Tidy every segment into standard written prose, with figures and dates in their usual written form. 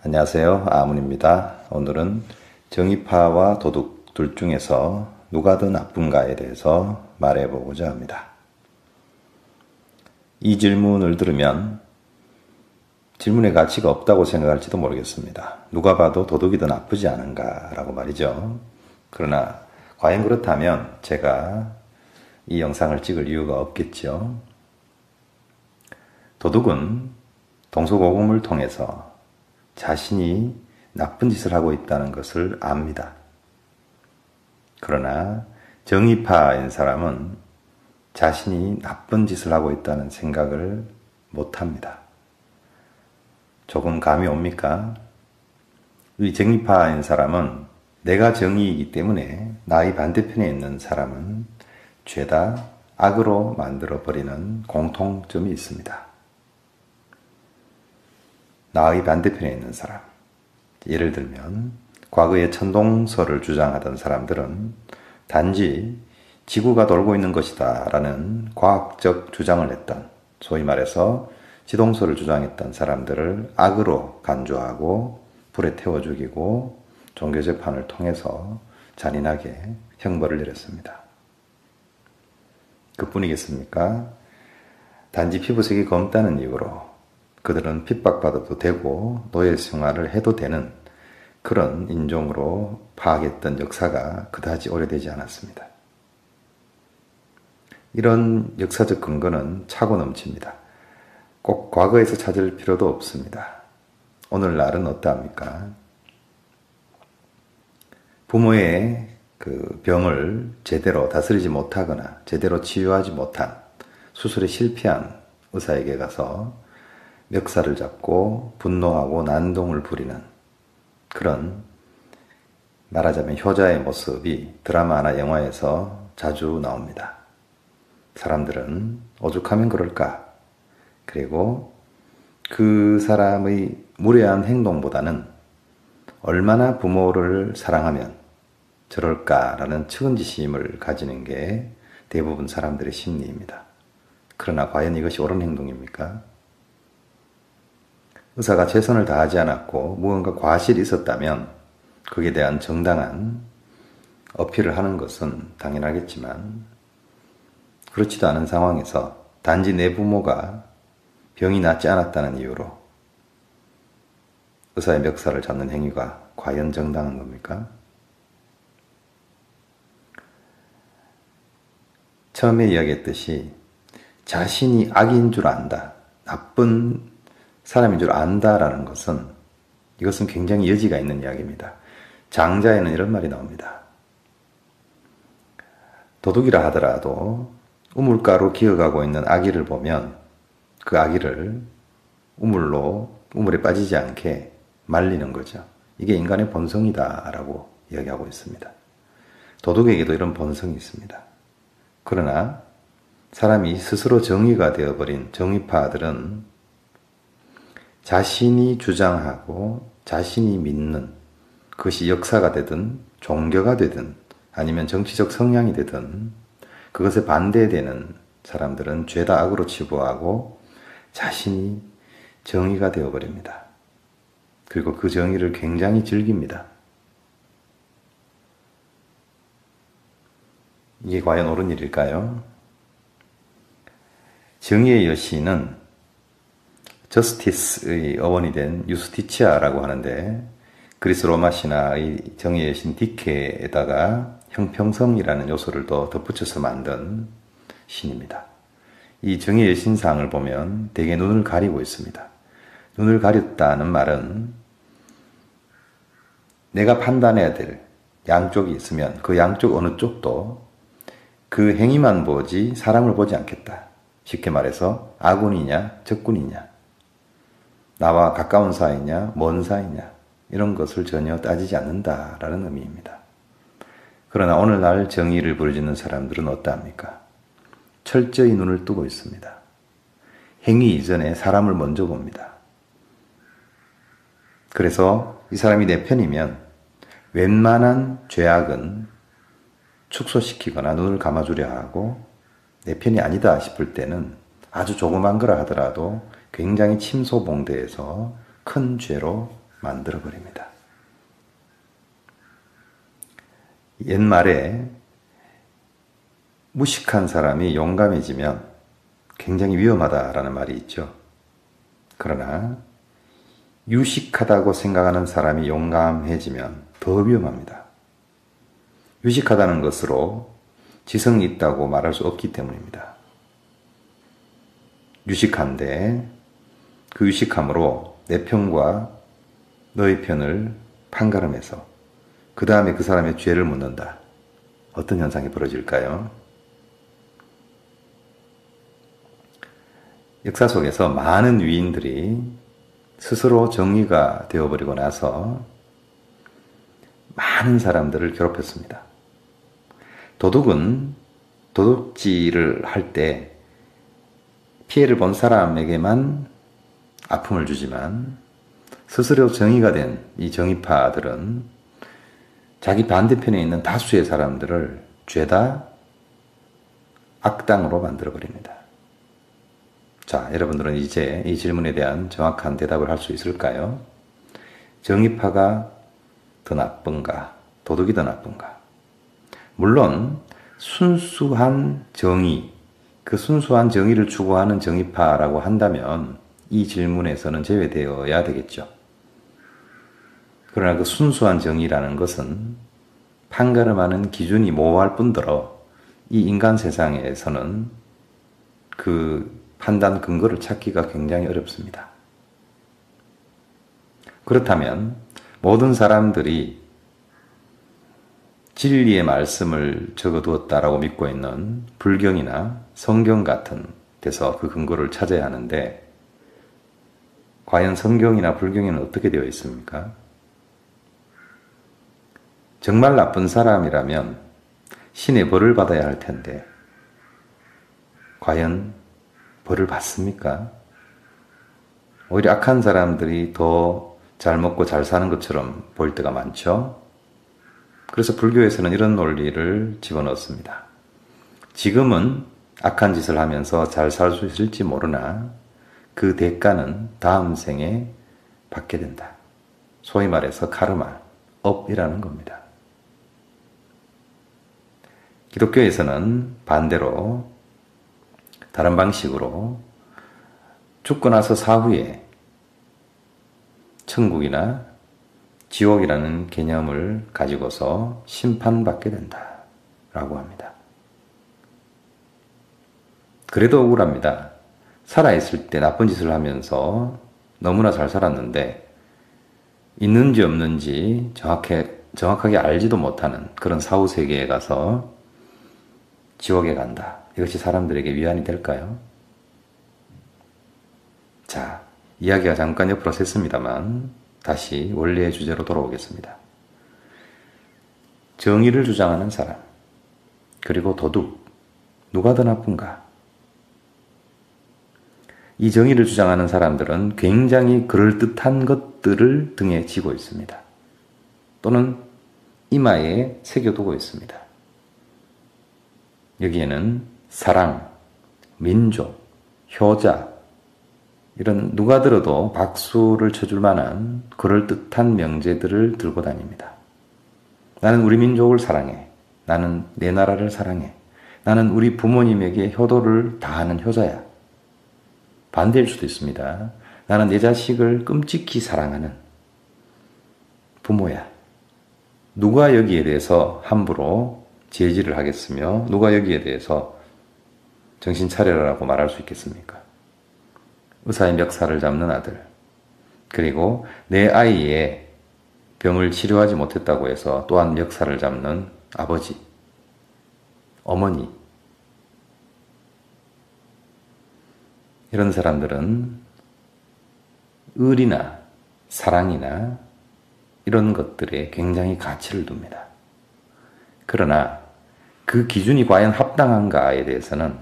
안녕하세요. 아문입니다. 오늘은 정의파와 도둑 둘 중에서 누가 더 나쁜가에 대해서 말해보고자 합니다. 이 질문을 들으면 질문의 가치가 없다고 생각할지도 모르겠습니다. 누가 봐도 도둑이 더 나쁘지 않은가라고 말이죠. 그러나 과연 그렇다면 제가 이 영상을 찍을 이유가 없겠죠. 도둑은 동서고금을 통해서 자신이 나쁜 짓을 하고 있다는 것을 압니다. 그러나 정의파인 사람은 자신이 나쁜 짓을 하고 있다는 생각을 못합니다. 조금 감이 옵니까? 이 정의파인 사람은 내가 정의이기 때문에 나의 반대편에 있는 사람은 죄다 악으로 만들어버리는 공통점이 있습니다. 나의 반대편에 있는 사람, 예를 들면 과거에 천동설을 주장하던 사람들은 단지 지구가 돌고 있는 것이다 라는 과학적 주장을 했던, 소위 말해서 지동설을 주장했던 사람들을 악으로 간주하고 불에 태워 죽이고 종교재판을 통해서 잔인하게 형벌을 내렸습니다. 그뿐이겠습니까? 단지 피부색이 검다는 이유로 그들은 핍박받아도 되고 노예 생활을 해도 되는 그런 인종으로 파악했던 역사가 그다지 오래되지 않았습니다. 이런 역사적 근거는 차고 넘칩니다. 꼭 과거에서 찾을 필요도 없습니다. 오늘날은 어떠합니까? 부모의 그 병을 제대로 다스리지 못하거나 제대로 치유하지 못한 수술에 실패한 의사에게 가서 멱살을 잡고 분노하고 난동을 부리는 그런, 말하자면 효자의 모습이 드라마나 영화에서 자주 나옵니다. 사람들은 오죽하면 그럴까? 그리고 그 사람의 무례한 행동보다는 얼마나 부모를 사랑하면 저럴까라는 측은지심을 가지는 게 대부분 사람들의 심리입니다. 그러나 과연 이것이 옳은 행동입니까? 의사가 최선을 다하지 않았고 무언가 과실이 있었다면 그에 대한 정당한 어필을 하는 것은 당연하겠지만, 그렇지도 않은 상황에서 단지 내 부모가 병이 낫지 않았다는 이유로 의사의 멱살을 잡는 행위가 과연 정당한 겁니까? 처음에 이야기했듯이 자신이 악인 줄 안다, 나쁜 사람인 줄 안다라는 것은, 이것은 굉장히 여지가 있는 이야기입니다. 장자에는 이런 말이 나옵니다. 도둑이라 하더라도 우물가로 기어가고 있는 아기를 보면 그 아기를 우물에 빠지지 않게 말리는 거죠. 이게 인간의 본성이다라고 이야기하고 있습니다. 도둑에게도 이런 본성이 있습니다. 그러나 사람이 스스로 정의가 되어버린 정의파들은 자신이 주장하고 자신이 믿는 그것이 역사가 되든 종교가 되든 아니면 정치적 성향이 되든 그것에 반대되는 사람들은 죄다 악으로 치부하고 자신이 정의가 되어버립니다. 그리고 그 정의를 굉장히 즐깁니다. 이게 과연 옳은 일일까요? 정의의 여신은 저스티스의 어원이 된 유스티치아라고 하는데, 그리스 로마 신화의 정의의 여신 디케에다가 형평성이라는 요소를 더 덧붙여서 만든 신입니다. 이 정의의 여신상을 보면 대개 눈을 가리고 있습니다. 눈을 가렸다는 말은 내가 판단해야 될 양쪽이 있으면 그 양쪽 어느 쪽도 그 행위만 보지 사람을 보지 않겠다. 쉽게 말해서 아군이냐 적군이냐, 나와 가까운 사이냐 먼 사이냐, 이런 것을 전혀 따지지 않는다라는 의미입니다. 그러나 오늘날 정의를 부르짖는 사람들은 어떠합니까? 철저히 눈을 뜨고 있습니다. 행위 이전에 사람을 먼저 봅니다. 그래서 이 사람이 내 편이면 웬만한 죄악은 축소시키거나 눈을 감아주려 하고, 내 편이 아니다 싶을 때는 아주 조그만 거라 하더라도 굉장히 침소봉대해서 큰 죄로 만들어버립니다. 옛말에 무식한 사람이 용감해지면 굉장히 위험하다라는 말이 있죠. 그러나 유식하다고 생각하는 사람이 용감해지면 더 위험합니다. 유식하다는 것으로 지성이 있다고 말할 수 없기 때문입니다. 유식한데 그 유식함으로 내 편과 너의 편을 판가름해서 그 다음에 그 사람의 죄를 묻는다. 어떤 현상이 벌어질까요? 역사 속에서 많은 위인들이 스스로 정의가 되어버리고 나서 많은 사람들을 괴롭혔습니다. 도둑은 도둑질을 할 때 피해를 본 사람에게만 아픔을 주지만 스스로 정의가 된 이 정의파들은 자기 반대편에 있는 다수의 사람들을 죄다 악당으로 만들어버립니다. 자, 여러분들은 이제 이 질문에 대한 정확한 대답을 할 수 있을까요? 정의파가 더 나쁜가? 도둑이 더 나쁜가? 물론 순수한 정의, 그 순수한 정의를 추구하는 정의파라고 한다면 이 질문에서는 제외되어야 되겠죠. 그러나 그 순수한 정의라는 것은 판가름하는 기준이 모호할 뿐더러 이 인간 세상에서는 그 판단 근거를 찾기가 굉장히 어렵습니다. 그렇다면 모든 사람들이 진리의 말씀을 적어두었다라고 믿고 있는 불경이나 성경 같은 데서 그 근거를 찾아야 하는데 과연 성경이나 불경에는 어떻게 되어 있습니까? 정말 나쁜 사람이라면 신의 벌을 받아야 할 텐데 과연 벌을 받습니까? 오히려 악한 사람들이 더 잘 먹고 잘 사는 것처럼 보일 때가 많죠. 그래서 불교에서는 이런 논리를 집어넣습니다. 지금은 악한 짓을 하면서 잘 살 수 있을지 모르나 그 대가는 다음 생에 받게 된다. 소위 말해서 카르마, 업이라는 겁니다. 기독교에서는 반대로 다른 방식으로 죽고 나서 사후에 천국이나 지옥이라는 개념을 가지고서 심판받게 된다라고 합니다. 그래도 억울합니다. 살아있을 때 나쁜 짓을 하면서 너무나 잘 살았는데 있는지 없는지 정확하게 알지도 못하는 그런 사후세계에 가서 지옥에 간다. 이것이 사람들에게 위안이 될까요? 자, 이야기가 잠깐 옆으로 샜습니다만 다시 원래의 주제로 돌아오겠습니다. 정의를 주장하는 사람, 그리고 도둑, 누가 더 나쁜가? 이 정의를 주장하는 사람들은 굉장히 그럴듯한 것들을 등에 지고 있습니다. 또는 이마에 새겨두고 있습니다. 여기에는 사랑, 민족, 효자, 이런 누가 들어도 박수를 쳐줄 만한 그럴듯한 명제들을 들고 다닙니다. 나는 우리 민족을 사랑해. 나는 내 나라를 사랑해. 나는 우리 부모님에게 효도를 다하는 효자야. 반대일 수도 있습니다. 나는 내 자식을 끔찍히 사랑하는 부모야. 누가 여기에 대해서 함부로 제지를 하겠으며 누가 여기에 대해서 정신 차려라라고 말할 수 있겠습니까? 의사의 멱살을 잡는 아들, 그리고 내 아이의 병을 치료하지 못했다고 해서 또한 멱살을 잡는 아버지, 어머니. 이런 사람들은 의리나 사랑이나 이런 것들에 굉장히 가치를 둡니다. 그러나 그 기준이 과연 합당한가에 대해서는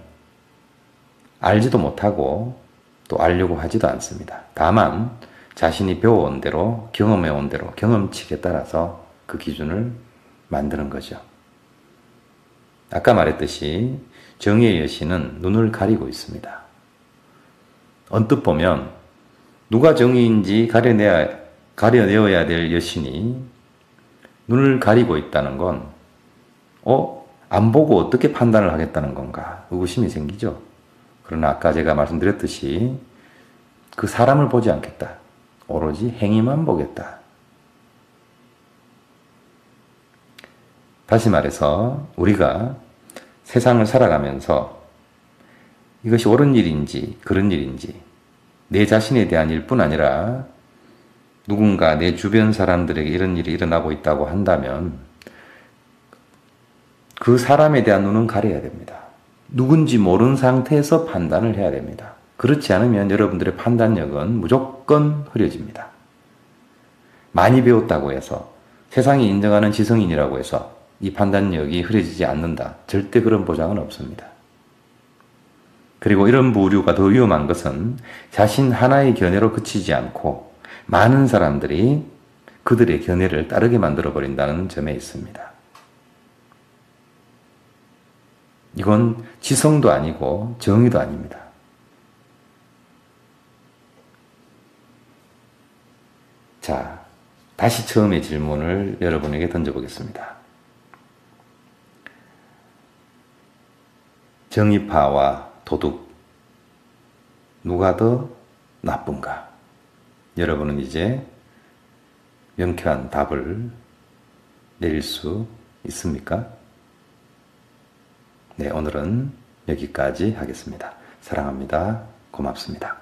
알지도 못하고 또 알려고 하지도 않습니다. 다만 자신이 배워온 대로, 경험해온 대로, 경험치에 따라서 그 기준을 만드는 거죠. 아까 말했듯이 정의의 여신은 눈을 가리고 있습니다. 언뜻 보면 누가 정의인지 가려내야 가려내어야 될 여신이 눈을 가리고 있다는 건, 안 보고 어떻게 판단을 하겠다는 건가? 의구심이 생기죠. 그러나 아까 제가 말씀드렸듯이 그 사람을 보지 않겠다. 오로지 행위만 보겠다. 다시 말해서 우리가 세상을 살아가면서 이것이 옳은 일인지 그런 일인지 내 자신에 대한 일뿐 아니라 누군가 내 주변 사람들에게 이런 일이 일어나고 있다고 한다면 그 사람에 대한 눈은 가려야 됩니다. 누군지 모르는 상태에서 판단을 해야 됩니다. 그렇지 않으면 여러분들의 판단력은 무조건 흐려집니다. 많이 배웠다고 해서 세상이 인정하는 지성인이라고 해서 이 판단력이 흐려지지 않는다. 절대 그런 보장은 없습니다. 그리고 이런 부류가 더 위험한 것은 자신 하나의 견해로 그치지 않고 많은 사람들이 그들의 견해를 따르게 만들어버린다는 점에 있습니다. 이건 지성도 아니고 정의도 아닙니다. 자, 다시 처음의 질문을 여러분에게 던져보겠습니다. 정의파와 도둑, 누가 더 나쁜가? 여러분은 이제 명쾌한 답을 내릴 수 있습니까? 네, 오늘은 여기까지 하겠습니다. 사랑합니다. 고맙습니다.